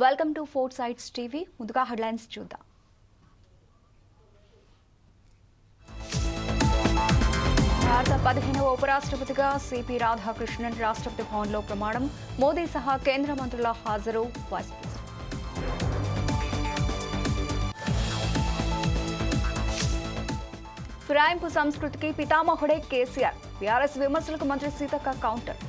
Welcome to four sides TV. ముందుగా headlines చూద్దాం. భారత 15వ ఉపరాష్ట్రపతిగా సిపి రాధాకృష్ణన్ రాష్ట్రపతి భవన్లో ప్రమాణం. మోదీ సహా కేంద్ర మంత్రుల హాజరు. వైస్ ప్రెసిడెంట్ ఫిరాయింపు సంస్కృతికి పితామహుడే కేసీఆర్. బీఆర్ఎస్ విమర్శలకు మంత్రి సీతక్క కౌంటర్.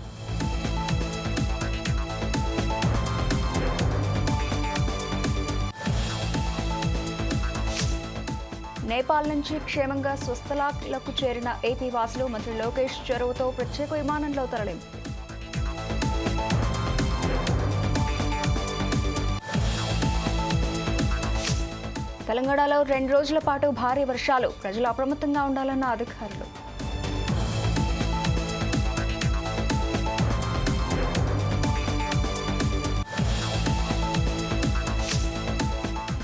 నేపాల్ నుంచి క్షేమంగా స్వస్థలాలకు చేరిన ఏపీ వాసులు. మంత్రి లోకేష్ చొరవతో ప్రత్యేక విమానంలో తరలింపు. తెలంగాణలో 2 రోజుల పాటు భారీ వర్షాలు. ప్రజలు అప్రమత్తంగా ఉండాలన్న అధికారులు.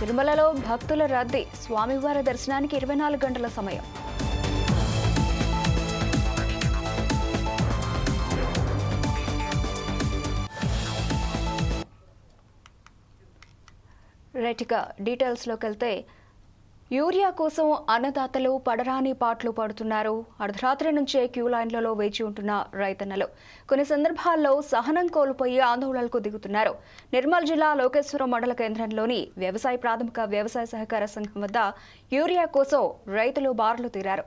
తిరుమలలో భక్తుల రద్దీ. స్వామివారి దర్శనానికి 24 గంటల సమయం. రైట్గా డీటెయిల్స్లోకి వెళ్తే యూరియా కోసం అన్నదాతలు పడరాని పాటలు పడుతున్నారు. అర్ధరాత్రి నుంచే క్యూ లైన్లలో వేచి ఉంటున్న రైతన్నలు కొన్ని సందర్భాల్లో సహనం కోల్పోయి ఆందోళనలకు దిగుతున్నారు. నిర్మల్ జిల్లా లోకేశ్వరం మండల కేంద్రంలోని వ్యవసాయ ప్రాథమిక వ్యవసాయ సహకార సంఘం వద్ద యూరియా కోసం రైతులు బారులు తీరారు.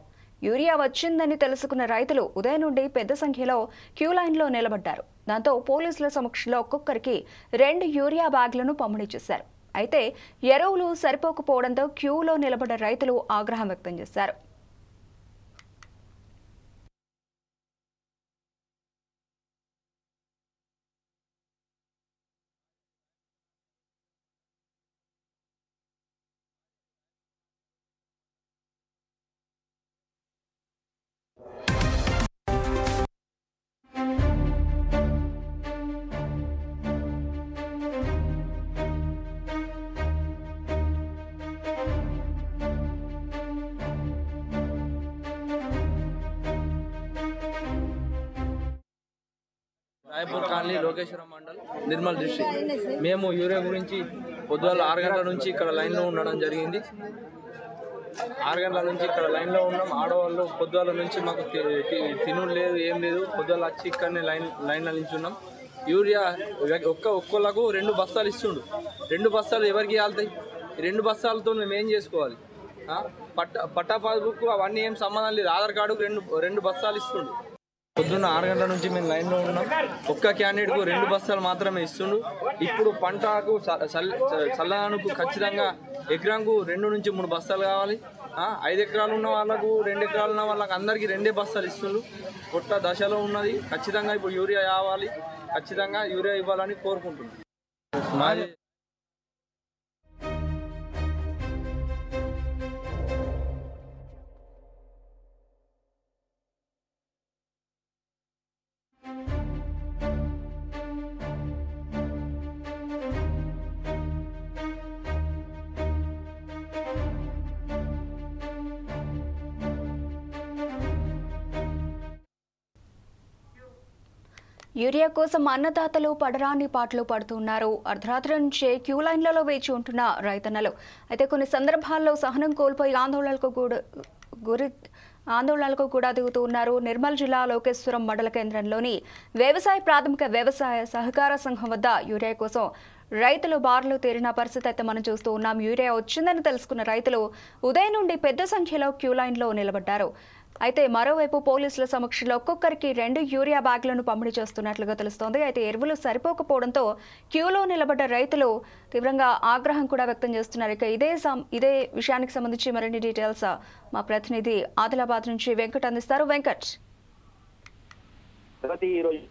యూరియా వచ్చిందని తెలుసుకున్న రైతులు ఉదయం నుండి పెద్ద సంఖ్యలో క్యూ లైన్లో నిలబడ్డారు. దాంతో పోలీసుల సమక్షంలో ఒక్కొక్కరికి 2 యూరియా బ్యాగులను పంపిణీ చేశారు. అయితే ఎరువులు సరిపోకపోవడంతో క్యూలో నిలబడ్డ రైతులు ఆగ్రహం వ్యక్తం చేశారు. Rayapur colony Lokeswaram mandal Nirmal district. మేము యూరియా గురించి పొద్దుగాల 6 గంటల నుంచి ఇక్కడ లైన్లో ఉండడం జరిగింది. 6 గంటల నుంచి ఇక్కడ లైన్లో ఉన్నాం. ఆడవాళ్ళు పొద్దుగాల నుంచి మాకు తినుడు లేదు, ఏం లేదు. పొద్దుగాల వచ్చి ఇక్కడనే లైన్లో నిల్చున్నాం. యూరియా ఒక్కొక్కలకు 2 బస్తాలు ఇస్తుండు. 2 బస్తాలు ఎవరికి వెళ్తాయి? 2 బస్తాలతో మేము ఏం చేసుకోవాలి? పట్టా పాస్బుక్ అవన్నీ ఏం సంబంధం లేదు. ఆధార్ కార్డుకు 2 బస్తాలు ఇస్తుండు. పొద్దున్న 6 గంటల నుంచి మేము లైన్లో ఉన్నాం. ఒక్క క్యాండిడేట్కు 2 బస్తాలు మాత్రమే ఇస్తుండు. ఇప్పుడు పంటకు చల్లదానికి ఖచ్చితంగా ఎకరాకు 2 నుంచి 3 బస్తాలు కావాలి. 5 ఎకరాలు ఉన్న వాళ్ళకు 2 ఎకరాలు ఉన్న వాళ్ళకి అందరికీ 2 బస్తాలు ఇస్తుండ్రు. కొత్త దశలో ఉన్నది. ఖచ్చితంగా ఇప్పుడు యూరియా కావాలి. ఖచ్చితంగా యూరియా ఇవ్వాలని కోరుకుంటున్నాం. మాది యూరియా కోసం అన్నదాతలు పడరాని పాటలు పడుతున్నారు. అర్ధరాత్రి నుంచే క్యూ లైన్లలో వేచి ఉంటున్న రైతన్నలు అయితే కొన్ని సందర్భాల్లో సహనం కోల్పోయి ఆందోళనలకు కూడా దిగుతూ ఉన్నారు. నిర్మల్ జిల్లా లోకేశ్వరం మండల కేంద్రంలోని వ్యవసాయ ప్రాథమిక వ్యవసాయ సహకార సంఘం వద్ద యూరియా కోసం రైతులు బార్లు తీరిన పరిస్థితి అయితే మనం చూస్తూ ఉన్నాం. యూరియా వచ్చిందని తెలుసుకున్న రైతులు ఉదయం నుండి పెద్ద సంఖ్యలో క్యూ లైన్లో నిలబడ్డారు. అయితే మరోవైపు పోలీసుల సమక్షంలో ఒక్కొక్కరికి 2 యూరియా బ్యాగులను పంపిణీ చేస్తున్నట్లుగా తెలుస్తోంది. అయితే ఎరువులు సరిపోకపోవడంతో క్యూలో నిలబడ్డ రైతులు తీవ్రంగా ఆగ్రహం కూడా వ్యక్తం చేస్తున్నారు. ఇక ఇదే విషయానికి సంబంధించి మరిన్ని డీటెయిల్స్ మా ప్రతినిధి ఆదిలాబాద్ నుంచి వెంకట్ అందిస్తారు. వెంకట్, ఈ రోజు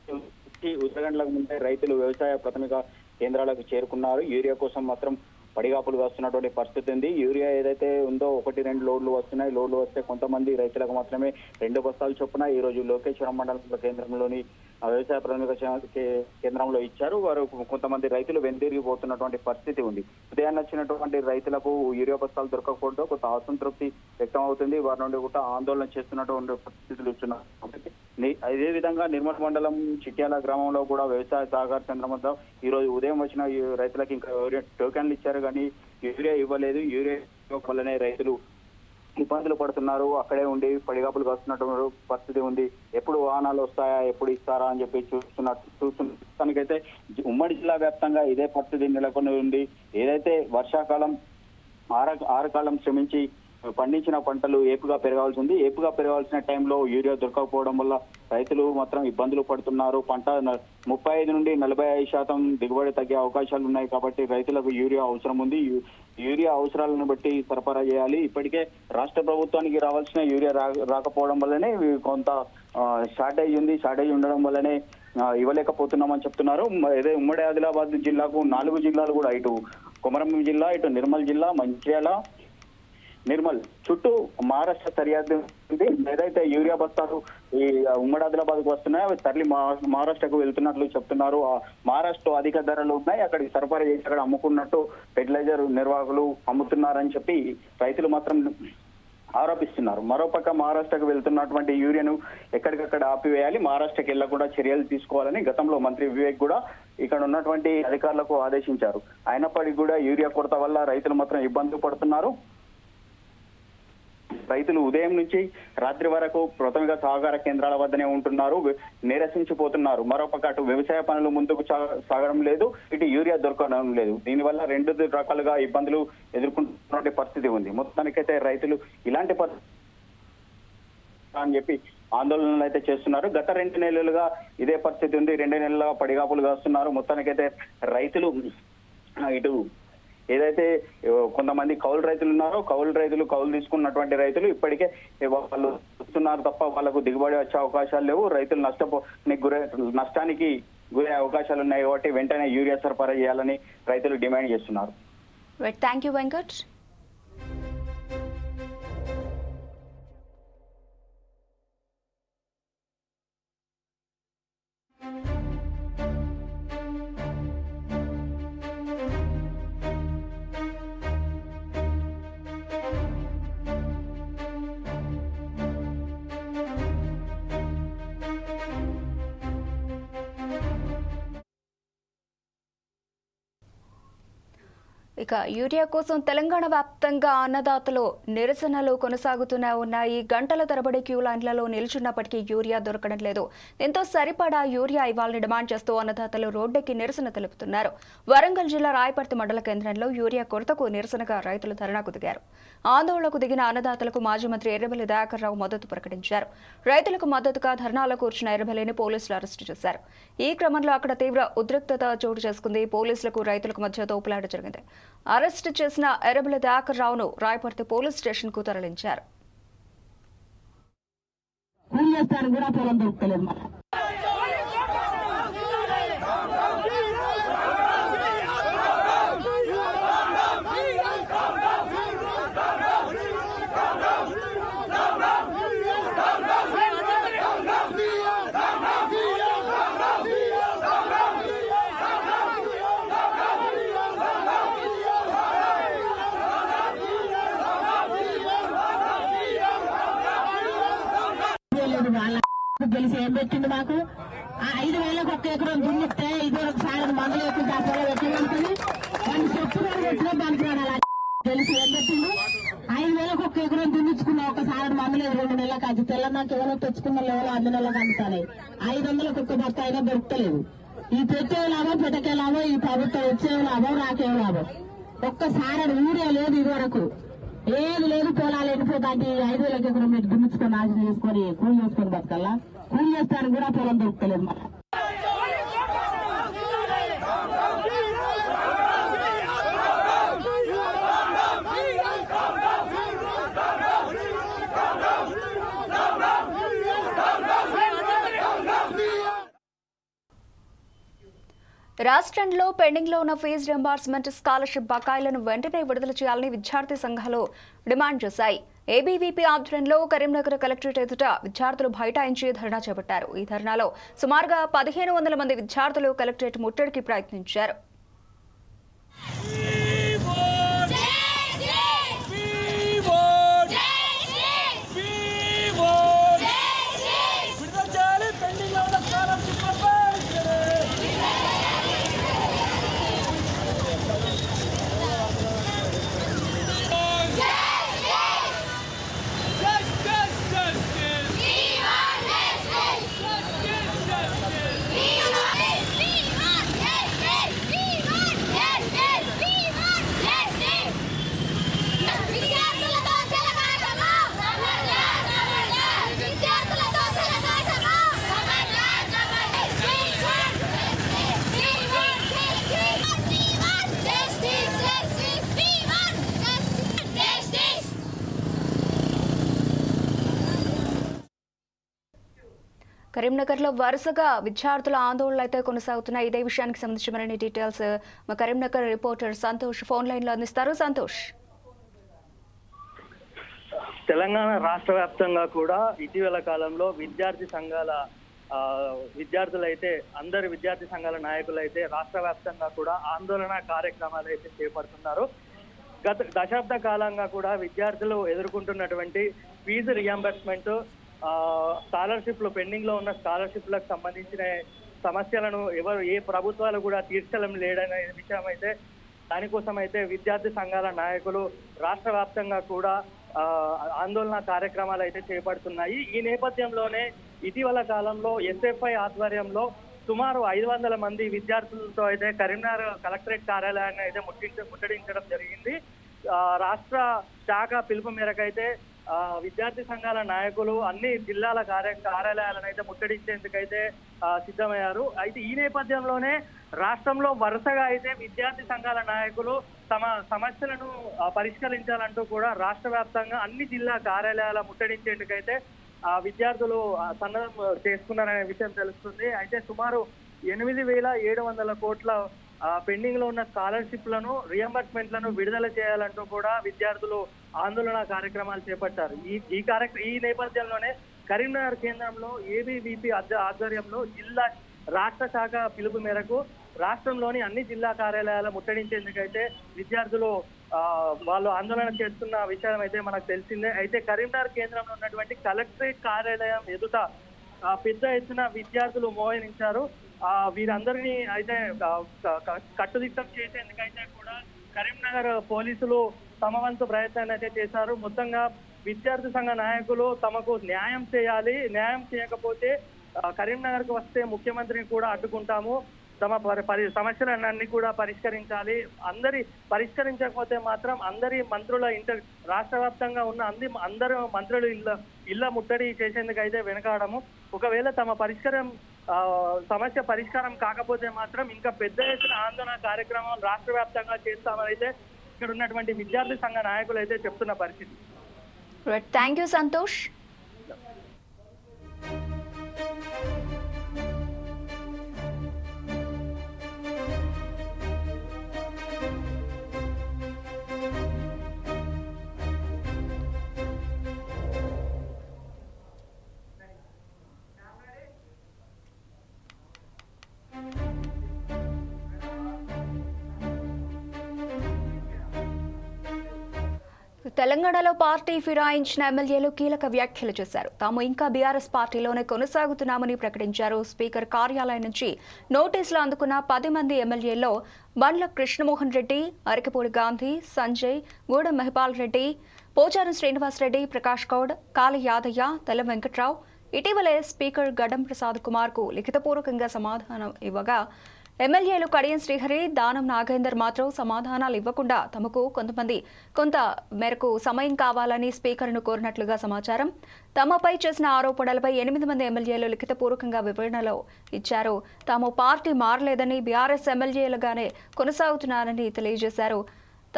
ఉత్తరగంటలకు ముందే రైతులు వ్యవసాయ ప్రాథమిక కేంద్రాలకు చేరుకున్నారు. యూరియా కోసం మాత్రం పడిగాపులు వస్తున్నటువంటి పరిస్థితి ఉంది. యూరియా ఏదైతే ఉందో 1-2 లోడ్లు వస్తున్నాయి. లోడ్లు వస్తే కొంతమంది రైతులకు మాత్రమే 2 బస్తాలు చొప్పున ఈ రోజు లోకేశ్వరం మండల కేంద్రంలోని వ్యవసాయ ప్రాథమిక కేంద్రంలో ఇచ్చారు. వారు కొంతమంది రైతులు వెనుదిరిగిపోతున్నటువంటి పరిస్థితి ఉంది. ఉదయాన్నే వచ్చినటువంటి రైతులకు యూరియా బస్తాలు దొరకకపోవడంతో కొంత అసంతృప్తి వ్యక్తం అవుతుంది. వారి నుండి కూడా ఆందోళన చేస్తున్నటువంటి పరిస్థితులు ఇస్తున్నారు. అదే విధంగా నిర్మల్ మండలం చిట్యాల గ్రామంలో కూడా వ్యవసాయ సహకార కేంద్రం వద్ద ఈ రోజు ఉదయం వచ్చిన రైతులకు ఇంకా టోకెన్లు ఇచ్చారు, కానీ యూరియా ఇవ్వలేదు. యూరియా వల్లనే రైతులు ఇబ్బందులు పడుతున్నారు. అక్కడే ఉండి పడిగాపులు కాస్తున్నటువంటి పరిస్థితి ఉంది. ఎప్పుడు వాహనాలు వస్తాయా, ఎప్పుడు ఇస్తారా అని చెప్పి చూస్తున్నకైతే ఉమ్మడి జిల్లా వ్యాప్తంగా ఇదే పరిస్థితి నెలకొని ఉంది. ఏదైతే వర్షాకాలం ఆరుకాలం శ్రమించి పండించిన పంటలు ఏపుగా పెరగాల్సింది. ఏపుగా పెరగాల్సిన టైంలో యూరియా దొరకకపోవడం వల్ల రైతులు మాత్రం ఇబ్బందులు పడుతున్నారు. పంట 35 నుండి 45% దిగుబడి తగ్గే అవకాశాలు ఉన్నాయి. కాబట్టి రైతులకు యూరియా అవసరం ఉంది. యూరియా అవసరాలను బట్టి సరఫరా చేయాలి. ఇప్పటికే రాష్ట్ర ప్రభుత్వానికి రావాల్సిన యూరియా రాకపోవడం వల్లనే కొంత షార్టేజ్ ఉంది. షార్టేజ్ ఉండడం వల్లనే ఇవ్వలేకపోతున్నామని చెప్తున్నారు. అదే ఉమ్మడి ఆదిలాబాద్ జిల్లాకు 4 జిల్లాలు కూడా, ఇటు కొమరం జిల్లా, ఇటు నిర్మల్ జిల్లా, మంచిర్యాల, నిర్మల్ చుట్టూ మహారాష్ట్ర సరిహద్దు ఉంది. ఏదైతే యూరియా బస్తాలు ఈ ఉమ్మడి ఆదిలాబాద్ కు వస్తున్నాయో అవి తరలి మహారాష్ట్రకు వెళ్తున్నట్లు చెప్తున్నారు. మహారాష్ట్ర అధిక ధరలు ఉన్నాయి, అక్కడికి సరఫరా చేసి అక్కడ అమ్ముకున్నట్టు ఫెర్టిలైజర్ నిర్వాహకులు అమ్ముతున్నారని చెప్పి రైతులు మాత్రం ఆరోపిస్తున్నారు. మరోపక్క మహారాష్ట్రకు వెళ్తున్నటువంటి యూరియాను ఎక్కడికక్కడ ఆపివేయాలి, మహారాష్ట్రకి వెళ్లకుండా చర్యలు తీసుకోవాలని గతంలో మంత్రి వివేక్ కూడా ఇక్కడ ఉన్నటువంటి అధికారులకు ఆదేశించారు. అయినప్పటికీ కూడా యూరియా కొరత వల్ల రైతులు మాత్రం ఇబ్బందులు పడుతున్నారు. రైతులు ఉదయం నుంచి రాత్రి వరకు ప్రాథమిక సహకార కేంద్రాల వద్దనే ఉంటున్నారు, నీరసించిపోతున్నారు. మరోపక్క అటు వ్యవసాయ పనులు ముందుకు సాగడం లేదు, ఇటు యూరియా దొరకడం లేదు. దీనివల్ల 2 రకాలుగా ఇబ్బందులు ఎదుర్కొంటున్న పరిస్థితి ఉంది. మొత్తానికైతే రైతులు ఇలాంటి అని చెప్పి ఆందోళనలు అయితే చేస్తున్నారు. గత 2 నెలలుగా ఇదే పరిస్థితి ఉంది. 2 నెలలుగా పడిగాపులు కాస్తున్నారు. మొత్తానికైతే రైతులు ఇటు ఏదైతే కొంతమంది కౌలు రైతులు ఉన్నారో కౌలు తీసుకున్నటువంటి రైతులు ఇప్పటికే వాళ్ళు వస్తున్నారు తప్ప వాళ్ళకు దిగుబడి వచ్చే అవకాశాలు లేవు. రైతులు నష్టానికి గురే అవకాశాలు ఉన్నాయి. కాబట్టి వెంటనే యూరియా సరఫరా చేయాలని రైతులు డిమాండ్ చేస్తున్నారు. Thank you Venkat. ఇక యూరియా కోసం తెలంగాణ వ్యాప్తంగా అన్నదాతలు నిరసనలు కొనసాగుతూనే ఉన్నాయి. గంటల తరబడి క్యూ లైన్లలో నిల్చున్నప్పటికీ యూరియా దొరకడం లేదు. దీంతో సరిపడా యూరియా ఇవ్వాలని డిమాండ్ చేస్తూ అన్నదాతలు రోడ్డెక్కి నిరసన తెలుపుతున్నారు. వరంగల్ జిల్లా రాయపర్తి మండల కేంద్రంలో యూరియా కొరతకు నిరసనగా రైతులు ధర్నాకు దిగారు. ఆందోళనకు దిగిన అన్నదాతలకు మాజీ మంత్రి ఎర్రబెల్లి దయాకర్ రావు మద్దతు ప్రకటించారు. రైతులకు మద్దతుగా ధర్నాలో కూర్చున్న ఎర్రబెల్లిని పోలీసులు అరెస్టు చేశారు. ఈ క్రమంలో అక్కడ తీవ్ర ఉద్రిక్తత చోటు చేసుకుంది. పోలీసులకు రైతులకు మధ్య తోపులాట జరిగింది. అరెస్టు చేసిన ఎర్రబెల్లి దయాకర్ రావును రాయపర్తి పోలీస్ స్టేషన్ కు తరలించారు. గెలిచి ఏం పెట్టింది మాకు 5,000కు 1 ఎకరం దున్నిస్తే ఇదివరకు సాయం మందులు వేసుకుంటే ఆ పొలం ఎట్లనుకుని దాన్ని చెప్పుకొని వచ్చినా దానికి గెలిచి ఏం పెట్టింది 5,000కు 1 ఎకరం దున్నించుకున్నా ఒకసారి మందులు 2 నెలల కాదు తెల్లన్నాక ఎవరో తెచ్చుకున్న లెవెల్ 2 నెలలకు అందుతాయి. 500కు 1 బస్తా అయినా దొరుకుతలేదు. ఈ పెట్టే లాభం పెట్టకే లాభం, ఈ ప్రభుత్వం వచ్చే లాభం రాకే లాభం. ఒక్కసారి ఊరే లేదు ఇదివరకు, ఏది లేదు. పొలాలు ఎండిపోతా 5,000 ఎకరం మీరు దున్నించుకొని నాశనం చేసుకొని కూలి చేసుకొని బతకల్లా. కూలి చేస్తాను కూడా పొలం దొరుకుతలేదు. రాష్ట్రంలో పెండింగ్లో ఉన్న ఫీజు రింబార్స్మెంట్, స్కాలర్షిప్ బకాయిలను వెంటనే విడుదల చేయాలని విద్యార్థి సంఘాలు డిమాండ్ చేశాయి. ఏబీవీపీ ఆధ్వర్యంలో కరీంనగర్ కలెక్టరేట్ ఎదుట విద్యార్థులు బైఠాయించి ధర్నా చేపట్టారు. ఈ ధర్నాలో సుమారుగా 1500 మంది విద్యార్థులు కలెక్టరేట్ ముట్టడికి ప్రయత్నించారు. కరీంనగర్లో వరుసగా విద్యార్థుల ఆందోళనలు అయితే కొనసాగుతున్నాయి. ఇదే విషయానికి సంబంధించి మరిన్ని డీటెయిల్స్ మా Karimnagar reporter Santosh phone line లో అందిస్తారు. సంతోష్, తెలంగాణ రాష్ట్ర వ్యాప్తంగా కూడా ఇటీవల కాలంలో విద్యార్థి సంఘాల విద్యార్థులైతే అందరు విద్యార్థి సంఘాల నాయకులైతే రాష్ట్ర వ్యాప్తంగా కూడా ఆందోళన కార్యక్రమాలు అయితే చేపడుతున్నారు. గత దశాబ్ద కాలంగా కూడా విద్యార్థులు ఎదుర్కొంటున్నటువంటి ఫీజు రియంబర్స్మెంట్, స్కాలర్షిప్లు పెండింగ్ లో ఉన్న స్కాలర్షిప్లకు సంబంధించిన సమస్యలను ఏ ప్రభుత్వాలు కూడా తీర్చడం లేదనే విషయం అయితే దానికోసం అయితే విద్యార్థి సంఘాల నాయకులు రాష్ట్ర వ్యాప్తంగా కూడా ఆందోళన కార్యక్రమాలు అయితే చేపడుతున్నాయి. ఈ నేపథ్యంలోనే ఇటీవల కాలంలో ఎస్ఎఫ్ఐ ఆధ్వర్యంలో సుమారు 500 మంది విద్యార్థులతో అయితే కరీంనగర్ కలెక్టరేట్ కార్యాలయాన్ని అయితే ముట్టడించడం జరిగింది. రాష్ట్ర శాఖ పిలుపు మేరకైతే విద్యార్థి సంఘాల నాయకులు అన్ని జిల్లాల కార్యాలయాలను అయితే ముట్టడించేందుకైతే సిద్ధమయ్యారు. అయితే ఈ నేపథ్యంలోనే రాష్ట్రంలో వరుసగా అయితే విద్యార్థి సంఘాల నాయకులు తమ సమస్యలను పరిష్కరించాలంటూ కూడా రాష్ట్ర వ్యాప్తంగా అన్ని జిల్లా కార్యాలయాల ముట్టడించేందుకైతే విద్యార్థులు సన్నద్ధం చేసుకున్నారనే విషయం తెలుస్తుంది. అయితే సుమారు 8,700 కోట్ల పెండింగ్ లో ఉన్న స్కాలర్షిప్లను రియంబర్స్మెంట్లను విడుదల చేయాలంటూ కూడా విద్యార్థులు ఆందోళన కార్యక్రమాలు చేపట్టారు. ఈ నేపథ్యంలోనే కరీంనగర్ కేంద్రంలో ఏబీవీపీ ఆధ్వర్యంలో జిల్లా రాష్ట్ర శాఖ పిలుపు మేరకు రాష్ట్రంలోని అన్ని జిల్లా కార్యాలయాలు ముట్టడించేందుకైతే విద్యార్థులు వాళ్ళు ఆందోళన చేస్తున్న విషయం అయితే మనకు తెలిసిందే. అయితే కరీంనగర్ కేంద్రంలో ఉన్నటువంటి కలెక్టరేట్ కార్యాలయం ఎదుట పెద్ద ఎత్తున విద్యార్థులు మోహరించారు. వీరందరినీ అయితే కట్టుదిట్టం చేసేందుకైతే కూడా కరీంనగర్ పోలీసులు తమ వంతు ప్రయత్నాన్ని అయితే చేశారు. మొత్తంగా విద్యార్థి సంఘ నాయకులు తమకు న్యాయం చేయాలి, న్యాయం చేయకపోతే కరీంనగర్ కు వస్తే ముఖ్యమంత్రిని కూడా అడ్డుకుంటాము, తమ సమస్యలన్నీ కూడా పరిష్కరించాలి, పరిష్కరించకపోతే మాత్రం అందరి మంత్రుల రాష్ట్ర వ్యాప్తంగా ఉన్న అందరూ మంత్రులు ఇళ్ల ముట్టడి చేసేందుకైతే వెనకాడము, ఒకవేళ తమ సమస్య పరిష్కారం కాకపోతే మాత్రం ఇంకా పెద్ద ఎత్తున ఆందోళన కార్యక్రమాలు రాష్ట్ర వ్యాప్తంగా చేస్తామని అయితే ఇక్కడ ఉన్నటువంటి విద్యార్థి సంఘ నాయకులు అయితే చెప్తున్న పరిస్థితి. Thank you Santosh. తెలంగాణలో పార్టీ ఫిరాయించిన ఎమ్మెల్యేలు కీలక వ్యాఖ్యలు చేశారు. తాము ఇంకా బీఆర్ఎస్ పార్టీలోనే కొనసాగుతున్నామని ప్రకటించారు. స్పీకర్ కార్యాలయం నుంచి నోటీసులు అందుకున్న 10 మంది ఎమ్మెల్యేల్లో బండ్ల కృష్ణమోహన్ రెడ్డి, అరకపూడి గాంధీ, సంజయ్, గూడెం మహిపాల్ రెడ్డి, పోచారం శ్రీనివాసరెడ్డి, ప్రకాష్ గౌడ్, కాళీ యాదయ్య, తెల్ల వెంకట్రావు ఇటీవలే స్పీకర్ గడ్డం ప్రసాద్ కుమార్ కు లిఖితపూర్వకంగా సమాధానం ఇవ్వగా ఎమ్మెల్యేలు కడియం శ్రీహరి, దానం నాగేందర్ మాత్రం సమాధానాలు ఇవ్వకుండా తమకు కొంత మేరకు సమయం కావాలని స్పీకర్ను కోరినట్లుగా సమాచారం. తమపై చేసిన ఆరోపణలపై 8 మంది ఎమ్మెల్యేలు లిఖితపూర్వకంగా వివరణలో ఇచ్చారు. తాము పార్టీ మారలేదని, బీఆర్ఎస్ ఎమ్మెల్యేలుగానే కొనసాగుతున్నారని తెలియజేశారు.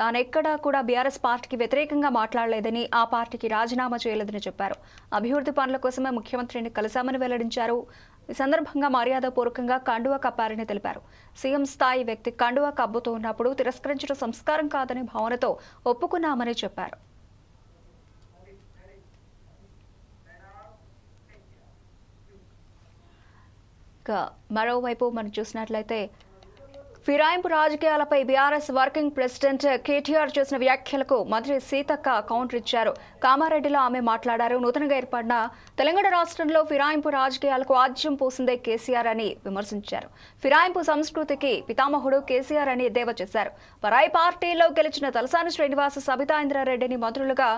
తానెక్కడా కూడా బీఆర్ఎస్ పార్టీకి వ్యతిరేకంగా మాట్లాడలేదని, ఆ పార్టీకి రాజీనామా చేయలేదని చెప్పారు. అభివృద్ధి పనుల కోసమే ముఖ్యమంత్రిని కలిశామని వెల్లడించారు. ఈ సందర్భంగా మర్యాదపూర్వకంగా కండువా కప్పారని తెలిపారు. సీఎం స్థాయి వ్యక్తి కండువా కప్పుతూ ఉన్నప్పుడు తిరస్కరించడం సంస్కారం కాదని భావనతో ఒప్పుకున్నామని చెప్పారు. మరోవైపు మనం చూసినట్లయితే ఫిరాయింపు రాజకీయాలపై బీఆర్ఎస్ వర్కింగ్ ప్రెసిడెంట్ కేటీఆర్ చేసిన వ్యాఖ్యలకు మంత్రి సీతక్క కౌంటర్ ఇచ్చారు. కామారెడ్డిలో ఆమె మాట్లాడారు. నూతనంగా ఏర్పడిన తెలంగాణ రాష్ట్రంలో ఫిరాయింపు రాజకీయాలకు ఆజ్యం పోసిందే కేసీఆర్ అని విమర్శించారు. ఫిరాయింపు సంస్కృతికి పితామహుడు కేసీఆర్ అని ఎద్దేవా చేశారు. పరాయి పార్టీలో గెలిచిన తలసాని శ్రీనివాస్, సబితా ఇంద్రారెడ్డిని మంత్రులుగా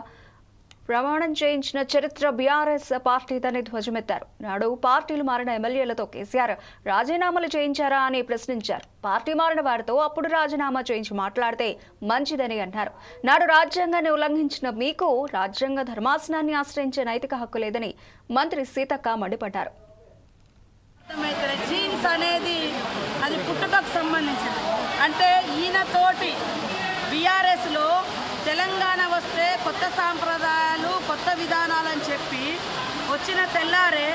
ప్రమాణం చేయించిన చరిత్ర బీఆర్ఎస్ పార్టీదని ధ్వజమెత్తారు. నాడు పార్టీలు మారిన ఎమ్మెల్యేలతో కేసీఆర్ రాజీనామాలు చేయించారా అని ప్రశ్నించారు. పార్టీ మారిన వారితో అప్పుడు రాజీనామా చేయించి మాట్లాడితే మంచిదని అన్నారు. నాడు రాజ్యాంగాన్ని ఉల్లంఘించిన మీకు రాజ్యాంగ ధర్మాసనాన్ని ఆశ్రయించే నైతిక హక్కు లేదని మంత్రి సీతక్క మండిపడ్డారు. జీన్స్ అనేది అది పుట్టుకకు సంబంధించింది. అంటే ఈయనతోటి బీఆర్ఎస్లో తెలంగాణ వస్తే కొత్త సాంప్రదాయాలు కొత్త విధానాలు అని చెప్పి వచ్చిన తెల్లారే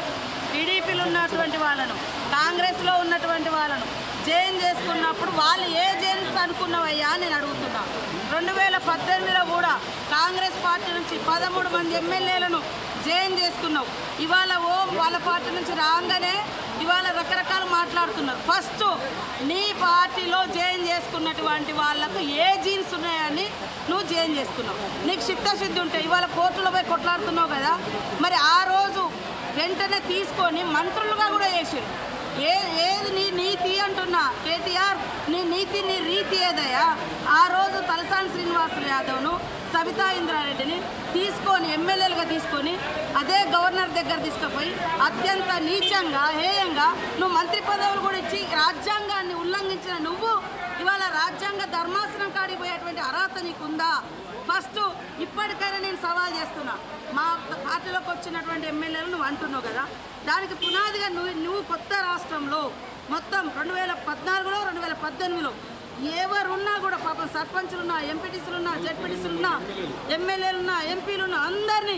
టీడీపీలో ఉన్నటువంటి వాళ్ళను, కాంగ్రెస్లో ఉన్నటువంటి వాళ్ళను జైన్ చేసుకున్నప్పుడు వాళ్ళు ఏ జైన్స్ అనుకున్నవయ్యా నేను అడుగుతున్నా. 2018లో కూడా కాంగ్రెస్ పార్టీ నుంచి 13 మంది ఎమ్మెల్యేలను జైన్ చేసుకున్నావు. ఇవాళ వాళ్ళ పార్టీ నుంచి రాగానే ఇవాళ రకరకాలు మాట్లాడుతున్నారు. ఫస్ట్ నీ పార్టీలో జాయిన్ చేసుకున్నటువంటి వాళ్ళకు ఏ జీన్స్ ఉన్నాయని నువ్వు జాయిన్ చేసుకున్నావు. నీకు చిత్తశుద్ధి ఉంటే ఇవాళ కోర్టులో పోయి కొట్లాడుతున్నావు కదా, మరి ఆ రోజు వెంటనే తీసుకొని మంత్రులుగా కూడా చేసారు. ఏది నీ నీతి అంటున్నా కేటీఆర్, నీ నీతి నీ రీతి ఏదయ్యా? ఆ రోజు తలసాని శ్రీనివాస్ యాదవ్ను, సబితా ఇంద్రారెడ్డిని తీసుకొని ఎమ్మెల్యేలుగా తీసుకొని అదే గవర్నర్ దగ్గర తీసుకుపోయి అత్యంత నీచంగా హేయంగా నువ్వు మంత్రి పదవులు కూడా ఇచ్చి రాజ్యాంగాన్ని ఉల్లంఘించిన నువ్వు ఇవాళ రాజ్యాంగ ధర్మాసనం కాడికి పోయేటువంటి అర్హత నీకుందా? ఫస్ట్ ఇప్పటికైనా నేను సవాల్ చేస్తున్నా. మా పార్టీలోకి వచ్చినటువంటి ఎమ్మెల్యేలు నువ్వు అంటున్నావు కదా, దానికి పునాదిగా నువ్వు కొత్త రాష్ట్రంలో మొత్తం 2014లో 2018లో ఎవరున్నా కూడా పాపం సర్పంచులున్నా, ఎంపీటీసీలున్నా, జెడ్పీటీసీలున్నా, ఎమ్మెల్యేలున్నా, ఎంపీలున్నా అందరినీ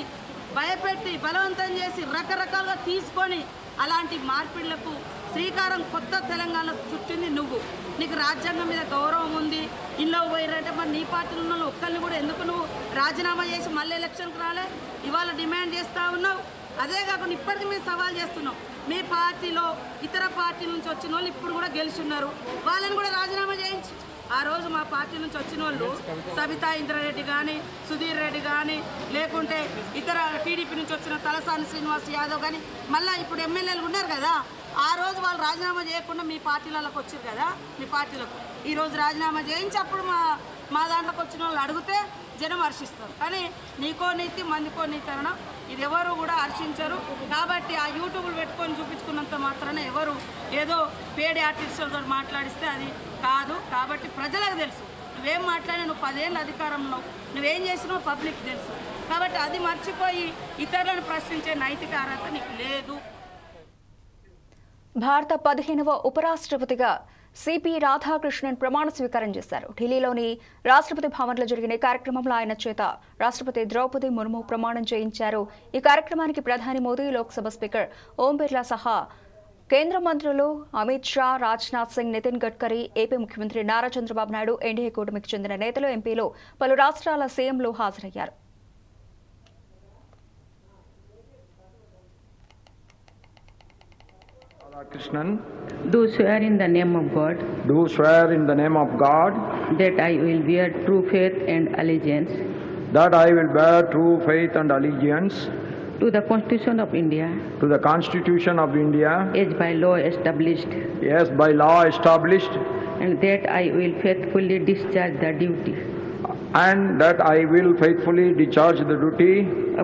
భయపెట్టి బలవంతం చేసి రకరకాలుగా తీసుకొని అలాంటి మార్పిళ్లకు శ్రీకారం కొత్త తెలంగాణ చుట్టింది నువ్వు. నీకు రాజ్యాంగం మీద గౌరవం ఉంది. ఇన్నో పోయిరంటే మరి నీ పార్టీలో ఉన్న ఒక్కరిని కూడా ఎందుకు నువ్వు రాజీనామా చేసి మళ్ళీ ఎలక్షన్కి రాలే? ఇవాళ డిమాండ్ చేస్తూ ఉన్నావు. అదే కాకుండా ఇప్పటికీ మేము సవాల్ చేస్తున్నాం. మీ పార్టీలో ఇతర పార్టీ నుంచి వచ్చిన వాళ్ళు ఇప్పుడు కూడా గెలుచున్నారు, వాళ్ళని కూడా రాజీనామా చేయించి ఆ రోజు మా పార్టీ నుంచి వచ్చిన వాళ్ళు సబితా ఇంద్రారెడ్డి కానీ, సుధీర్ రెడ్డి కానీ, లేకుంటే ఇతర టీడీపీ నుంచి వచ్చిన తలసాని శ్రీనివాస్ యాదవ్ కానీ మళ్ళీ ఇప్పుడు ఎమ్మెల్యేలు ఉన్నారు కదా, ఆ రోజు వాళ్ళు రాజీనామా చేయకుండా మీ పార్టీలలోకి వచ్చారు కదా, మీ పార్టీలకు ఈరోజు రాజీనామా చేయించి అప్పుడు మా దాంట్లోకి వచ్చిన వాళ్ళు అడిగితే జనం హర్షిస్తారు. కానీ నీకో నీతి మందికో నీతి అనడం ఇది ఎవరు కూడా హర్షించరు. కాబట్టి ఆ యూట్యూబ్లు పెట్టుకొని చూపించుకున్నంత మాత్రాన ఎవరు ఏదో పేడి ఆర్టిస్టులతో మాట్లాడిస్తే అది కాదు. కాబట్టి ప్రజలకు తెలుసు నువ్వేం మాట్లాడినా, నువ్వు 10 ఏళ్ళ అధికారంలో నువ్వేం చేసినావు పబ్లిక్ తెలుసు. కాబట్టి అది మర్చిపోయి ఇతరులను ప్రశ్నించే నైతిక అర్హత నీకు లేదు. భారత 15వ ఉపరాష్ట్రపతిగా సిపి రాధాకృష్ణన్ ప్రమాణ స్వీకారం చేశారు. ఢిల్లీలోని రాష్ట్రపతి భవన్లో జరిగిన కార్యక్రమంలో ఆయన చేత రాష్ట్రపతి ద్రౌపది ముర్ము ప్రమాణం చేయించారు. ఈ కార్యక్రమానికి ప్రధాని మోదీ, లోక్సభ స్పీకర్ ఓం బిర్లా సహా కేంద్ర మంత్రులు అమిత్ షా, రాజ్నాథ్ సింగ్, నితిన్ గడ్కరీ, ఏపీ ముఖ్యమంత్రి నారా చంద్రబాబు నాయుడు, ఎన్డీఏ కూటమికి చెందిన నేతలు, ఎంపీలు, పలు రాష్ట్రాల సీఎంలు హాజరయ్యారు. Krishnan, do swear in the name of God do swear in the name of God that I will bear true faith and allegiance that I will bear true faith and allegiance to the Constitution of India to the Constitution of India as by law established, as by law established, and that I will faithfully discharge the duty and that I will faithfully discharge the duty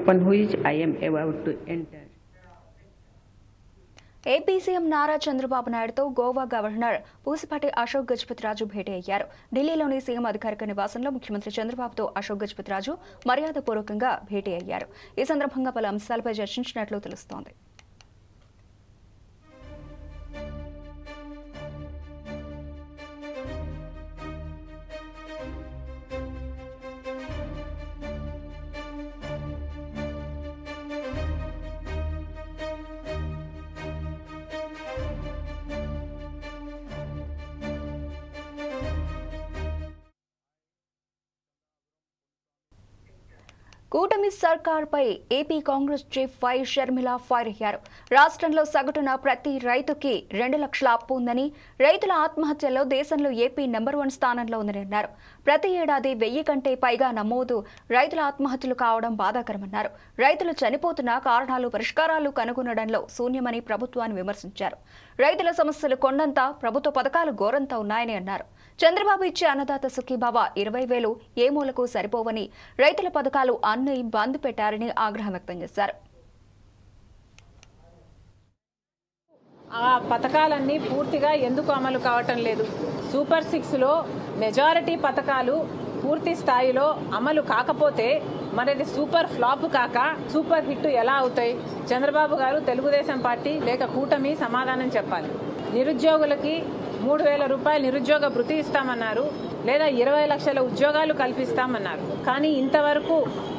upon which I am about to enter. AP CM Nara Chandrababu నాయుడుతో Goa governor Pusapati Ashok Gajapathiraju భేటీ అయ్యారు. ఢిల్లీలోని CM అధికారిక నివాసంలో ముఖ్యమంత్రి చంద్రబాబుతో అశోక్ గజపతిరాజు మర్యాదపూర్వకంగా భేటీ అయ్యారు. ఈ సందర్భంగా పలు అంశాలపై చర్చించినట్లు తెలుస్తోంది. కూటమి సర్కార్పై AP Congress chief Y Sharmila fire అయ్యారు. రాష్ట్రంలో సగటున ప్రతి రైతుకి 2 లక్షల అప్పు ఉందని, రైతుల ఆత్మహత్యల్లో దేశంలో ఏపీ నెంబర్ 1 స్థానంలో ఉందని అన్నారు. ప్రతి ఏడాది 1000 కంటే పైగా నమోదు రైతుల ఆత్మహత్యలు కావడం బాధాకరమన్నారు. రైతులు చనిపోతున్న కారణాలు పరిష్కారాలు కనుగొనడంలో శూన్యమని ప్రభుత్వాన్ని విమర్శించారు. రైతుల సమస్యలు కొండంత, ప్రభుత్వ పథకాలు ఘోరంతా ఉన్నాయని అన్నారు. చంద్రబాబు ఇచ్చే అన్నదాత సుఖీభావ 20,000 ఏ మూలకు సరిపోవని, రైతుల పథకాలు అన్ని బంద్ పెట్టారని ఆగ్రహం వ్యక్తం చేశారు. ఆ పథకాలన్నీ పూర్తిగా ఎందుకు అమలు కావటం లేదు? సూపర్ 6లో మెజారిటీ పథకాలు పూర్తి స్థాయిలో అమలు కాకపోతే మనది సూపర్ ఫ్లాప్ కాక సూపర్ హిట్ ఎలా అవుతాయి? చంద్రబాబు గారు, తెలుగుదేశం పార్టీ లేక కూటమి సమాధానం చెప్పాలి. నిరుద్యోగులకి 3,000 రూపాయలు నిరుద్యోగ భృతి ఇస్తామన్నారు, లేదా 20 లక్షల ఉద్యోగాలు కల్పిస్తామన్నారు. కానీ ఇంతవరకు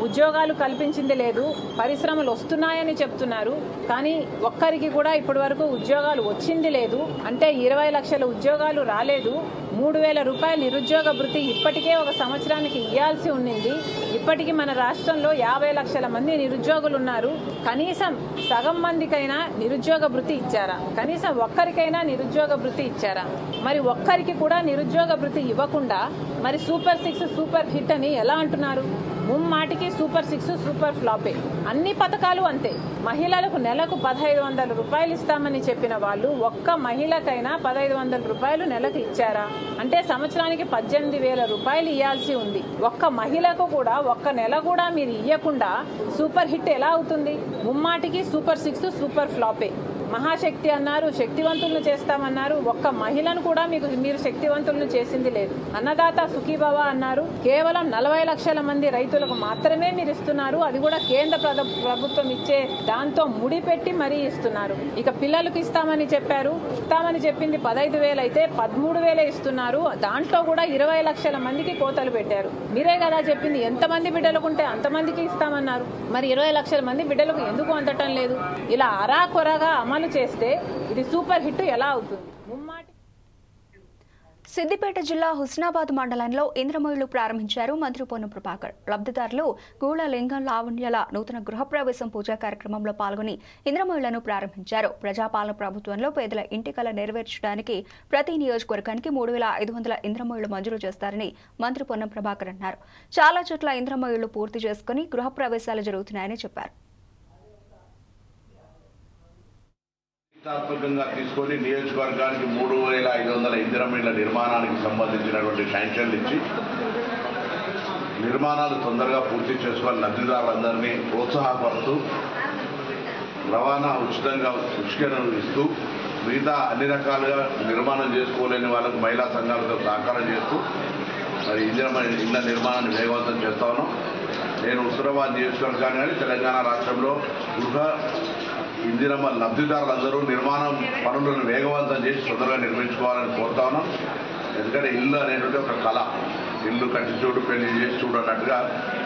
ఉద్యోగాలు కల్పించింది లేదు. పరిశ్రమలు వస్తున్నాయని చెప్తున్నారు, కానీ ఒక్కరికి కూడా ఇప్పటి వరకు ఉద్యోగాలు వచ్చింది లేదు. అంటే 20 లక్షల ఉద్యోగాలు రాలేదు. 3,000 రూపాయల నిరుద్యోగ భృతి ఇప్పటికే ఒక సంవత్సరానికి ఇవ్వాల్సి ఉండింది. ఇప్పటికీ మన రాష్ట్రంలో 50 లక్షల మంది నిరుద్యోగులు ఉన్నారు. కనీసం సగం మందికైనా నిరుద్యోగ భృతి ఇచ్చారా? కనీసం ఒక్కరికైనా నిరుద్యోగ భృతి ఇచ్చారా? మరి ఒక్కరికి కూడా నిరుద్యోగ భృతి ఇవ్వకుండా మరి సూపర్ 6 సూపర్ హిట్ అని ఎలా అంటున్నారు? ముమ్మాటికి సూపర్ 6 సూపర్ ఫ్లాపే. అన్ని పథకాలు అంతే. మహిళలకు నెలకు 1,500 రూపాయలు ఇస్తామని చెప్పిన వాళ్ళు ఒక్క మహిళకైనా 1,500 రూపాయలు నెలకు ఇచ్చారా? అంటే సంవత్సరానికి 18,000 రూపాయలు ఇవ్వాల్సి ఉంది. ఒక్క మహిళకు కూడా ఒక్క నెల కూడా మీరు ఇవ్వకుండా సూపర్ హిట్ ఎలా అవుతుంది? ముమ్మాటికి సూపర్ 6 సూపర్ ఫ్లాపే. మహాశక్తి అన్నారు, శక్తివంతులను చేస్తామన్నారు. ఒక్క మహిళను కూడా మీరు శక్తివంతులను చేసింది లేదు. అన్నదాత సుఖీభవ అన్నారు, కేవలం 40 లక్షల మంది రైతులకు మాత్రమే మీరు ఇస్తున్నారు. అది కూడా కేంద్ర ప్రభుత్వం ఇచ్చే దాంతో ముడిపెట్టి మరీ ఇస్తున్నారు. ఇక పిల్లలకు ఇస్తామని చెప్పారు, ఇస్తామని చెప్పింది 15,000 అయితే 13,000 ఇస్తున్నారు. దాంట్లో కూడా 20 లక్షల మందికి కోతలు పెట్టారు. మీరే కదా చెప్పింది ఎంతమంది బిడ్డలకుంటే అంతమందికి ఇస్తామన్నారు. మరి 20 లక్షల మంది బిడ్డలకు ఎందుకు అందటం లేదు? ఇలా అరాకొరగా అమలు చేస్తే ఇది సూపర్ హిట్ ఎలా అవుతుంది? సిద్దిపేట జిల్లా హుస్నాబాద్ మండలంలో ఇంద్రమొయిళ్లు ప్రారంభించారు మంత్రి పొన్నం ప్రభాకర్. లబ్ధిదారులు గూళ లింగం లావణ్యల నూతన గృహప్రవేశం పూజా కార్యక్రమంలో పాల్గొని ఇంద్రమొయిళ్లను ప్రారంభించారు. ప్రజాపాలన ప్రభుత్వంలో పేదల ఇంటి కల నెరవేర్చడానికి ప్రతి నియోజకవర్గానికి 3,500 ఇంద్రమొయిళ్లు మంజూరు చేస్తారని మంత్రి పొన్నం ప్రభాకర్ అన్నారు. చాలా చోట్ల ఇంద్రమొయిళ్లు పూర్తి చేసుకుని గృహప్రవేశాలు జరుగుతున్నాయని చెప్పారు. ప్రతిష్టాత్మకంగా తీసుకొని నియోజకవర్గానికి 3,500 ఇందిరమిళ్ల నిర్మాణానికి సంబంధించినటువంటి శాంక్షన్లు ఇచ్చి నిర్మాణాలు తొందరగా పూర్తి చేసుకొని లబ్ధిదారులందరినీ ప్రోత్సాహపడుతూ రవాణా ఉచితంగా ఇస్తూ మిగతా అన్ని రకాలుగా నిర్మాణం చేసుకోలేని వాళ్ళకు మహిళా సంఘాలతో సహకారం చేస్తూ మరి ఇళ్ల నిర్మాణాన్ని వేగవంతం చేస్తా ఉన్నాం. నేను హుస్నాబాద్ నియోజకవర్గాన్ని కానీ తెలంగాణ రాష్ట్రంలో గృహ ఇందిరమ్మ లబ్ధిదారులందరూ నిర్మాణం పనులను వేగవంతం చేసి తొందరగా నిర్మించుకోవాలని కోరుతా ఉన్నాం. ఎందుకంటే ఇల్లు అనేటువంటి ఒక కళ. ఇల్లు కట్టి చూడు, పెళ్లి చేసి చూడు అన్నట్టుగా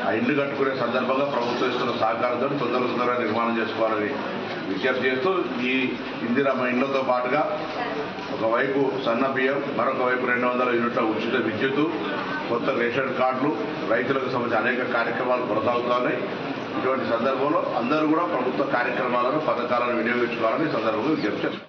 ఆ ఇల్లు కట్టుకునే సందర్భంగా ప్రభుత్వం ఇస్తున్న సహకారంతో తొందరగా నిర్మాణం చేసుకోవాలని విజ్ఞప్తి చేస్తూ ఈ ఇందిరమ్మ ఇళ్లతో పాటుగా ఒకవైపు సన్న బియ్యం, మరొక వైపు 200 యూనిట్ల ఉచిత విద్యుత్తు, కొత్త రేషన్ కార్డులు, రైతులకు సంబంధించి అనేక కార్యక్రమాలు కొనసాగుతున్నాయి. ఇటువంటి సందర్భంలో అందరూ కూడా ప్రభుత్వ కార్యక్రమాలను, పథకాలను వినియోగించుకోవాలని సందర్భంగా విజ్ఞప్తి.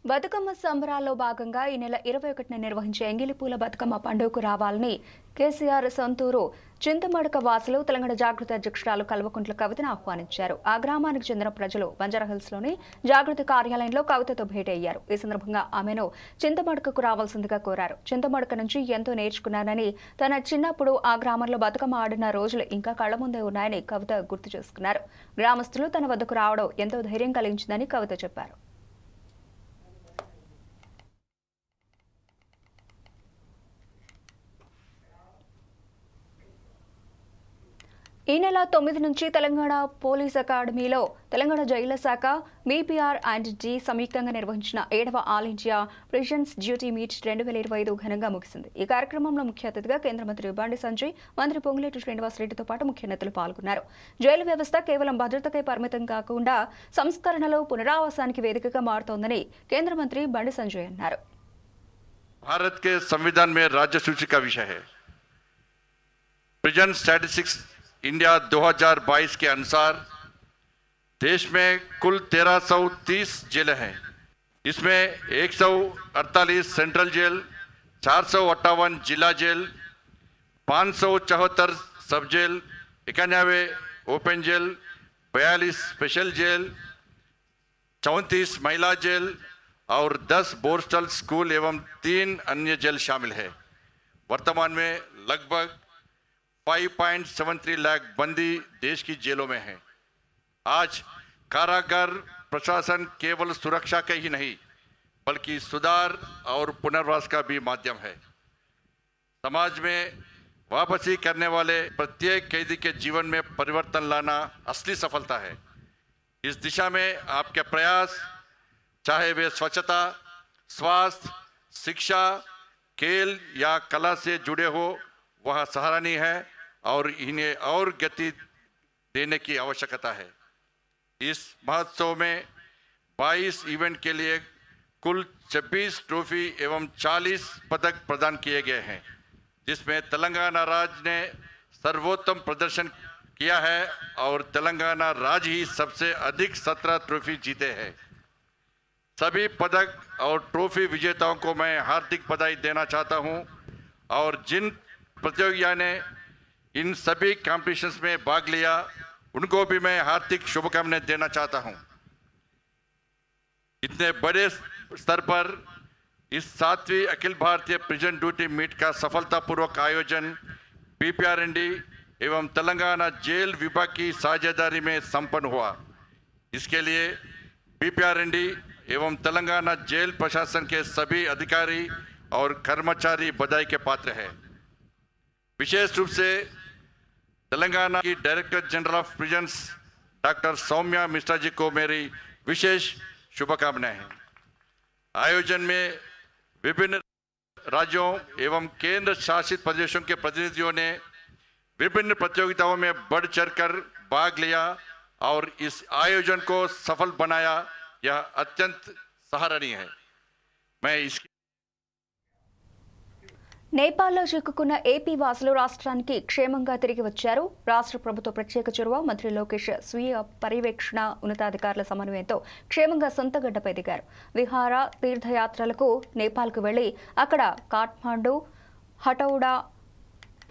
బతుకమ్మ సంబరాల్లో భాగంగా ఈ నెల 21న నిర్వహించే ఎంగిలిపూల బతుకమ్మ పండుగకు రావాలని కేసీఆర్ సొంతూరు చింతమడక వాసులు తెలంగాణ జాగృతి అధ్యక్షురాలు కల్వకుంట్ల కవితను ఆహ్వానించారు. ఆ గ్రామానికి చెందిన ప్రజలు బంజారాహిల్స్లోని జాగృతి కార్యాలయంలో కవితతో భేటీ అయ్యారు. ఈ సందర్భంగా ఆమెను చింతమడకకు రావాల్సిందిగా కోరారు. చింతమడక నుంచి ఎంతో నేర్చుకున్నానని, తన చిన్నప్పుడు ఆ గ్రామంలో బతుకమ్మ ఆడిన రోజులు ఇంకా కళ్ల ముందే ఉన్నాయని కవిత గుర్తు చేసుకున్నారు. గ్రామస్తులు తన వద్దకు రావడం ఎంతో ధైర్యం కలిగించిందని కవిత చెప్పారు. ఈ నెల 9 నుంచి తెలంగాణ పోలీస్ అకాడమీలో తెలంగాణ జైళ్ల శాఖ, బీపీఆర్ అండ్ డి సంయుక్తంగా నిర్వహించిన 7వ all India prisons duty meet 2025 ఘనంగా ముగిసింది. ఈ కార్యక్రమంలో ముఖ్య అతిథిగా కేంద్ర మంత్రి బండి సంజయ్, మంత్రి పొంగులేటి శ్రీనివాసరెడ్డితో పాటు ముఖ్య నేతలు పాల్గొన్నారు. జైలు వ్యవస్థ కేవలం భద్రతకే పరిమితం కాకుండా సంస్కరణలో పునరావాసానికి వేదికగా మారుతోందని కేంద్ర మంత్రి బండి సంజయ్ అన్నారు. भारत के संविधान में राज्य सूची का विषय है। प्रिजन स्टैटिस्टिक्स इंडिया 2022 के अनुसार देश में कुल 1330 जेलें हैं। इसमें 148 सेंट्रल जेल, 458 जिला jail, 574 sub jail, 91 open jail, 42 special jail, 34 महिला जेल और 10 बोर्स्टल स्कूल एवं 3 अन्य जेल शामिल है। वर्तमान में लगभग 5.73 लाख बंदी देश की जेलों में हैं। आज कारागार प्रशासन केवल सुरक्षा का ही नहीं बल्कि सुधार और पुनर्वास का भी माध्यम है। समाज में वापसी करने वाले प्रत्येक कैदी के जीवन में परिवर्तन लाना असली सफलता है। इस दिशा में आपके प्रयास, चाहे वे स्वच्छता, स्वास्थ्य, शिक्षा, खेल या कला से जुड़े हो, वह सराहनीय है और इन्हें और गति देने की आवश्यकता है। इस महोत्सव में 22 इवेंट के लिए कुल 26 ट्रॉफी एवं 40 पदक प्रदान किए गए हैं, जिसमें तेलंगाना राज्य ने सर्वोत्तम प्रदर्शन किया है और तेलंगाना राज्य ही सबसे अधिक 17 ट्रॉफी जीते हैं। सभी पदक और ट्रॉफी विजेताओं को मैं हार्दिक बधाई देना चाहता हूं और जिन प्रतियोगियों ने इन सभी कॉम्पिटिशन्स में भाग लिया उनको भी मैं हार्दिक शुभकामनाएं देना चाहता हूं। इतने बड़े स्तर पर इस 7वीं Akhil Bharatiya prison duty meet का सफलतापूर्वक आयोजन बीपीआरएनडी एवं तेलंगाना जेल विभाग की साझेदारी में संपन्न हुआ। इसके लिए बीपीआरएनडी एवं तेलंगाना जेल प्रशासन के सभी अधिकारी और कर्मचारी बधाई के पात्र हैं। विशेष रूप से तेलंगाना की director general of prisons doctor Soumya Mishra ji को मेरी विशेष शुभकामनाएं हैं। आयोजन में विभिन्न राज्यों एवं केंद्र शासित प्रदेशों के प्रतिनिधियों ने विभिन्न प्रतियोगिताओं में बढ़ चढ़कर भाग लिया और इस आयोजन को सफल बनाया। यह अत्यंत सराहनीय है। मैं इसकी నేపాల్లో చిక్కుకున్న ఏపీ వాసులు రాష్ట్రానికి క్షేమంగా తిరిగి వచ్చారు. రాష్ట్ర ప్రభుత్వ ప్రత్యేక చొరవ మంత్రి లోకేష్ స్వీయ పర్యవేక్షణ ఉన్నతాధికారుల సమన్వయంతో క్షేమంగా సొంత గడ్డపై దిగారు. విహార తీర్థయాత్రలకు నేపాల్కు వెళ్లి అక్కడ కాఠ్మాండు, హటౌడా,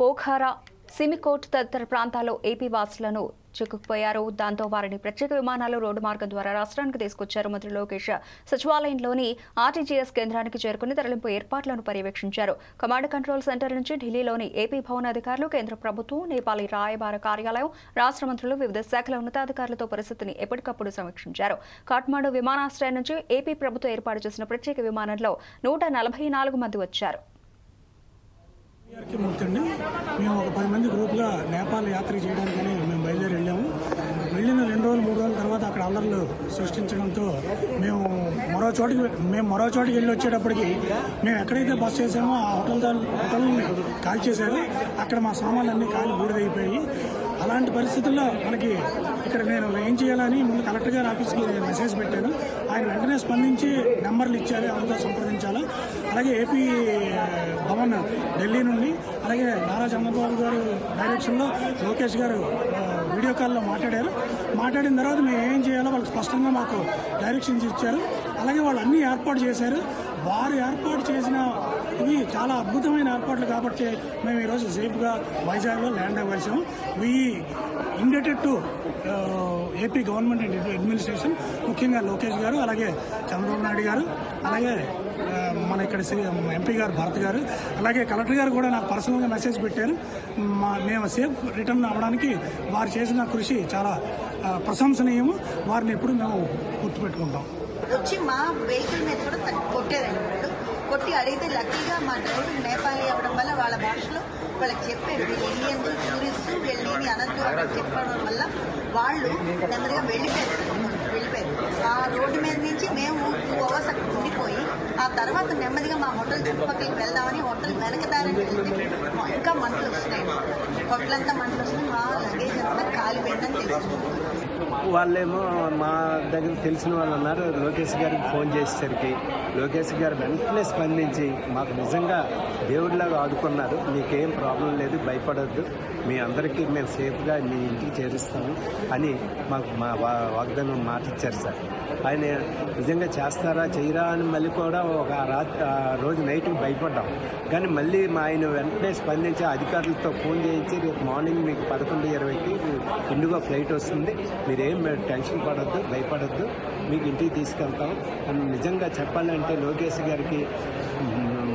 పోఖారా, సిమికోట్ తదితర ప్రాంతాల్లో ఏపీ వాసులను చిక్కుకుపోయారు. దాంతో వారిని ప్రత్యేక విమానాలు రోడ్డు మార్గం ద్వారా రాష్ట్రానికి తీసుకొచ్చారు. మంత్రి లోకేష్ సచివాలయంలోని ఆర్టీజీఎస్ కేంద్రానికి చేరుకుని తరలింపు ఏర్పాట్లను పర్యవేక్షించారు. కమాండ్ కంట్రోల్ సెంటర్ నుంచి ఢిల్లీలోని ఏపీ భవన అధికారులు, కేంద్ర ప్రభుత్వం, నేపాలీ రాయబార కార్యాలయం, రాష్ట్ర మంత్రులు, వివిధ శాఖల ఉన్నతాధికారులతో పరిస్థితిని ఎప్పటికప్పుడు సమీక్షించారు. కాఠ్మాండు విమానాశ్రయం నుంచి ఏపీ ప్రభుత్వం ఏర్పాటు చేసిన ప్రత్యేక విమానంలో 144 మంది వచ్చారు. మేము ఒక 10 మంది గ్రూప్గా నేపాల్ యాత్ర చేయడానికని మేము బయలుదేరి వెళ్ళాము. వెళ్ళిన 2 రోజులు 3 రోజుల తర్వాత అక్కడ అల్లర్లు సృష్టించడంతో మేము మరో చోటికి వెళ్ళి వచ్చేటప్పటికి మేము ఎక్కడైతే బస్ చేసామో ఆ హోటల్ని కాల్ చేశారు. అక్కడ మా సామాన్లన్నీ కాలి బూడిదైపోయి, అలాంటి పరిస్థితుల్లో మనకి ఇక్కడ నేను ఏం చేయాలని ముందు కలెక్టర్ గారి ఆఫీస్కి మెసేజ్ పెట్టాను. ఆయన వెంటనే స్పందించి నెంబర్లు ఇచ్చారు, ఎవరితో సంప్రదించాలో. అలాగే ఏపీ భవన్ ఢిల్లీ నుండి, అలాగే నారా చంద్రబాబు గారు డైరెక్షన్లో లోకేష్ గారు వీడియో కాల్లో మాట్లాడిన తర్వాత మేము ఏం చేయాలో వాళ్ళకి స్పష్టంగా మాకు డైరెక్షన్స్ ఇచ్చారు. అలాగే వాళ్ళు అన్నీ ఏర్పాటు చేశారు. వారు ఏర్పాటు చేసిన ఇవి చాలా అద్భుతమైన ఏర్పాట్లు కాబట్టి మేము ఈరోజు సేఫ్గా వైజాగ్లో ల్యాండ్ అవ్వాల్సాము. We indebted to AP government and administration, ముఖ్యంగా లోకేష్ గారు, అలాగే చంద్రబాబు నాయుడు గారు, అలాగే మన ఇక్కడ ఎంపీ గారు భరత్ గారు, అలాగే కలెక్టర్ గారు కూడా నాకు పర్సనల్గా మెసేజ్ పెట్టారు. మేము సేఫ్ రిటర్న్ అవ్వడానికి వారు చేసిన కృషి చాలా ప్రశంసనీయము. వారిని ఎప్పుడు మేము గుర్తుపెట్టుకుంటాం. వచ్చి మా వెహికల్ మీద కూడా కొట్టారండి. వాళ్ళు కొట్టి అడిగితే లక్కీగా మా డ్రైవర్ నేపాలీ అవ్వడం వల్ల వాళ్ళ భాషలో వాళ్ళకి చెప్పాడు, వీళ్ళు ఇండియన్స్ టూరిస్ట్, వీళ్ళని అనంతపురం చెప్పడం వల్ల వాళ్ళు నెమ్మదిగా వెళ్ళిపోయారు. ఆ రోడ్డు మీద నుంచి మేము 2 hours అక్కడ ఉండిపోయి ఆ తర్వాత నెమ్మదిగా మా హోటల్ చుట్టుపక్కలకి వెళ్దామని హోటల్ వెనకదారని వెళ్తే ఇంకా మంటలు వస్తున్నాయి. హోటల్ అంతా మంటలు వస్తున్నాయి. మా లగేజ్ అంతా కాలిపోయిందని తెలుస్తుంది. వాళ్ళేమో మా దగ్గర తెలిసిన వాళ్ళు అన్నారు. లోకేష్ గారికి ఫోన్ చేసేసరికి లోకేష్ గారు వెంటనే స్పందించి మాకు నిజంగా దేవుడిలాగా ఆదుకున్నారు. మీకేం ప్రాబ్లం లేదు, భయపడొద్దు, మీ అందరికీ మేము సేఫ్గా మీ ఇంటికి చేరుస్తాము అని మాకు మా వాగ్దానం మాట ఇచ్చారు సార్. ఆయన నిజంగా చేస్తారా చేయరా అని మళ్ళీ కూడా ఒక రోజు నైట్కి భయపడ్డాం. కానీ మళ్ళీ ఆయన వెంటనే స్పందించి అధికారులతో ఫోన్ చేయించి రేపు మార్నింగ్ మీకు 11:20కి ఇండిగో ఫ్లైట్ వస్తుంది, మీరేం టెన్షన్ పడొద్దు, భయపడొద్దు, మీకు ఇంటికి తీసుకెళ్తాం అని నిజంగా చెప్పాలంటే లోకేష్ గారికి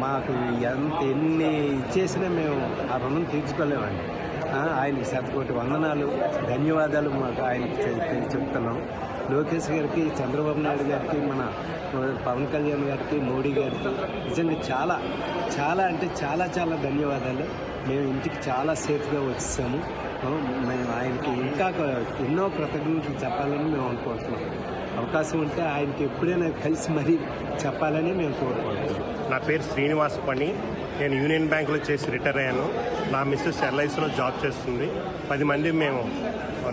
మాకు ఎన్ని ఇచ్చేసినా మేము ఆ రుణం తీర్చుకోలేమండి. ఆయనకి శతకోటి వందనాలు, ధన్యవాదాలు మాకు ఆయనకి చెప్తున్నాం. లోకేష్ గారికి, చంద్రబాబు నాయుడు గారికి, మన పవన్ కళ్యాణ్ గారికి, మోడీ గారికి నిజంగా చాలా చాలా అంటే చాలా చాలా ధన్యవాదాలు. మేము ఇంటికి చాలా సేఫ్గా వచ్చేసాము. మేము ఆయనకి ఇంకా ఎన్నో కృతజ్ఞతలు చెప్పాలని మేము అనుకుంటున్నాం. అవకాశం ఉంటే ఆయనకి ఎప్పుడైనా కలిసి మరీ చెప్పాలని మేము కోరుకుంటున్నాం. నా పేరు శ్రీనివాస్ పని. నేను యూనియన్ బ్యాంకులో చేసి రిటైర్ అయ్యాను. నా మిస్సెస్ ఎల్ఐసిలో జాబ్ చేస్తుంది. 10 మంది మేము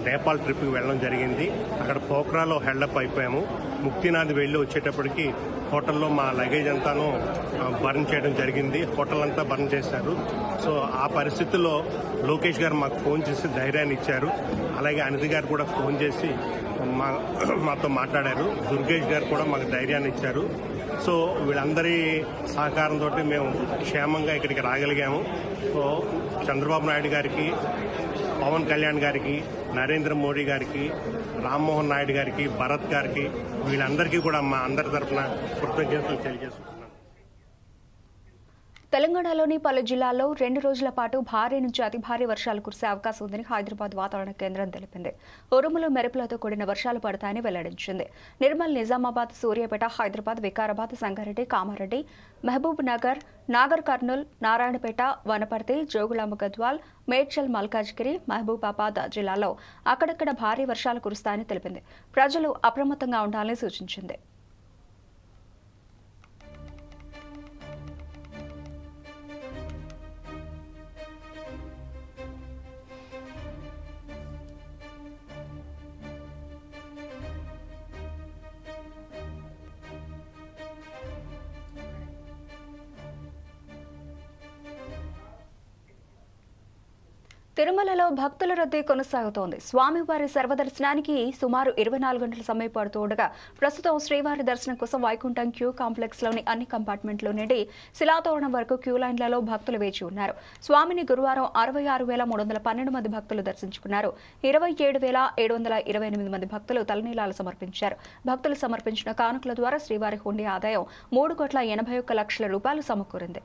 నేపాల్ ట్రిప్కి వెళ్ళడం జరిగింది. అక్కడ పోఖ్రాలో హెల్డప్ అయిపోయాము. ముక్తినాథ్ వెళ్ళి వచ్చేటప్పటికి హోటల్లో మా లగేజ్ అంతాను బర్న్ చేయడం జరిగింది. హోటల్ అంతా బర్న్ చేశారు. సో ఆ పరిస్థితుల్లో లోకేష్ గారు మాకు ఫోన్ చేసి ధైర్యాన్ని ఇచ్చారు. అలాగే అనిత గారు కూడా ఫోన్ చేసి మాతో మాట్లాడారు. దుర్గేష్ గారు కూడా మాకు ధైర్యాన్ని ఇచ్చారు. సో వీళ్ళందరి సహకారంతో మేము క్షేమంగా ఇక్కడికి రాగలిగాము. సో చంద్రబాబు నాయుడు గారికి, పవన్ కళ్యాణ్ గారికి, నరేంద్ర మోడీ గారికి, రామ్మోహన్ నాయుడు గారికి, భరత్ గారికి, వీళ్ళందరికీ కూడా మా అందరి తరఫున కృతజ్ఞతలు తెలియజేస్తున్నాను. తెలంగాణలోని పలు జిల్లాల్లో 2 రోజుల పాటు భారీ నుంచి అతి భారీ వర్షాలు కురిసే అవకాశం ఉందని హైదరాబాద్ వాతావరణ కేంద్రం తెలిపింది. ఉరుములు, మెరుపులతో కూడిన వర్షాలు పడతాయని వెల్లడించింది. నిర్మల్, నిజామాబాద్, సూర్యాపేట, హైదరాబాద్, వికారాబాద్, సంగారెడ్డి, కామారెడ్డి, మహబూబ్ నగర్, నాగర్ కర్నూల్, నారాయణపేట, వనపర్తి, జోగులాంబ గద్వాల్, మేడ్చల్, మల్కాజ్గిరి, మహబూబాబాద్ జిల్లాల్లో అక్కడక్కడ భారీ వర్షాలు కురుస్తాయని తెలిపింది. ప్రజలు అప్రమత్తంగా ఉండాలని సూచించింది. తిరుమలలో భక్తుల రద్దీ కొనసాగుతోంది. స్వామివారి సర్వదర్శనానికి సుమారు 24 గంటల సమయం పడుతుండగా ప్రస్తుతం శ్రీవారి దర్శనం కోసం వైకుంఠం క్యూ కాంప్లెక్స్ లోని అన్ని కంపార్ట్మెంట్లు నుండి శిలాతోరణం వరకు క్యూ లైన్లలో భక్తులు వేచి ఉన్నారు. స్వామిని గురువారం 66,312 మంది భక్తులు దర్శించుకున్నారు. 27,728 మంది భక్తులు తలనీలాలు సమర్పించారు. భక్తులు సమర్పించిన కానుకల ద్వారా శ్రీవారి హుండీ ఆదాయం 3,81,00,000 రూపాయలు సమకూరింది.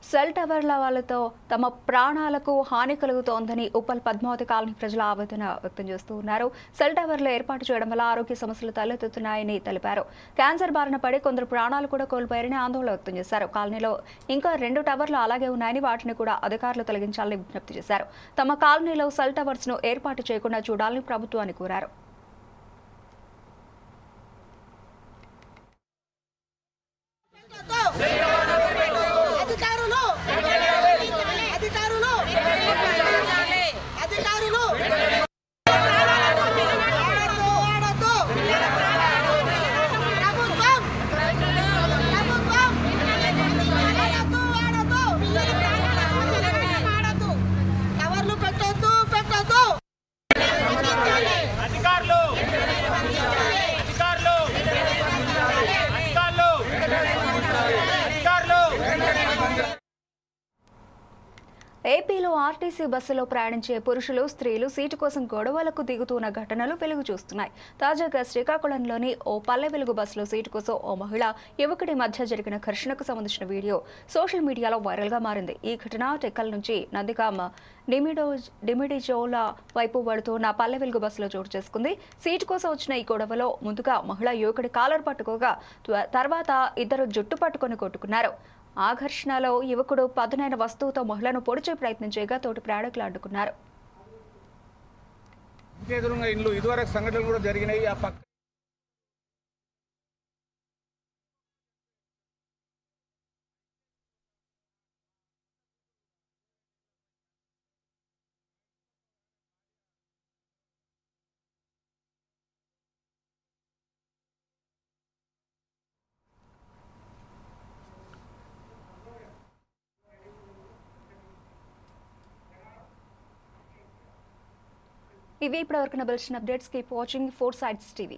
సెల్ టవర్ల వాళ్ళతో తమ ప్రాణాలకు హాని కలుగుతోందని ఉప్పల్ పద్మావతి కాలనీ ప్రజలు ఆవేదన వ్యక్తం చేస్తూ ఉన్నారు. సెల్ టవర్లు ఏర్పాటు చేయడం వల్ల ఆరోగ్య సమస్యలు తలెత్తుతున్నాయని తెలిపారు. క్యాన్సర్ బారిన పడి కొందరు ప్రాణాలు కూడా కోల్పోయారని ఆందోళన వ్యక్తం చేశారు. కాలనీలో ఇంకా 2 టవర్లు అలాగే ఉన్నాయని వాటిని కూడా అధికారులు తొలగించాలని విజ్ఞప్తి చేశారు. తమ కాలనీలో సెల్ టవర్స్ ను ఏర్పాటు చేయకుండా చూడాలని ప్రభుత్వాన్ని కోరారు. ఏపీలో ఆర్టీసీ బస్సులో ప్రయాణించే పురుషులు, స్త్రీలు సీటు కోసం గొడవలకు దిగుతున్న ఘటనలు వెలుగు చూస్తున్నాయి. తాజాగా శ్రీకాకుళంలోని ఓ పల్లె వెలుగు బస్సులో సీటు కోసం ఓ మహిళ, యువకుడి మధ్య జరిగిన ఘర్షణకు సంబంధించిన వీడియో సోషల్ మీడియాలో వైరల్గా మారింది. ఈ ఘటన టెక్కల్ నుంచి నందిగామ డిమిడిజోల వైపు వెళుతున్న పల్లె వెలుగు బస్సులో చోటు చేసుకుంది. సీటు కోసం వచ్చిన ఈ గొడవలో ముందుగా మహిళ యువకుడి కాలర్ పట్టుకోగా తర్వాత ఇద్దరు జుట్టు పట్టుకొని కొట్టుకున్నారు. ఆ ఘర్షణలో యువకుడు పదునైన వస్తువుతో మహిళను పొడిచే ప్రయత్నం చేయగా తోటి ప్రయాణికులు అడ్డుకున్నారు. ఇదివరకు సంఘటనలు కూడా జరిగినాయి. ఇవి ఇప్పటివరకు bulletin updates. Keep watching 4 Sides TV.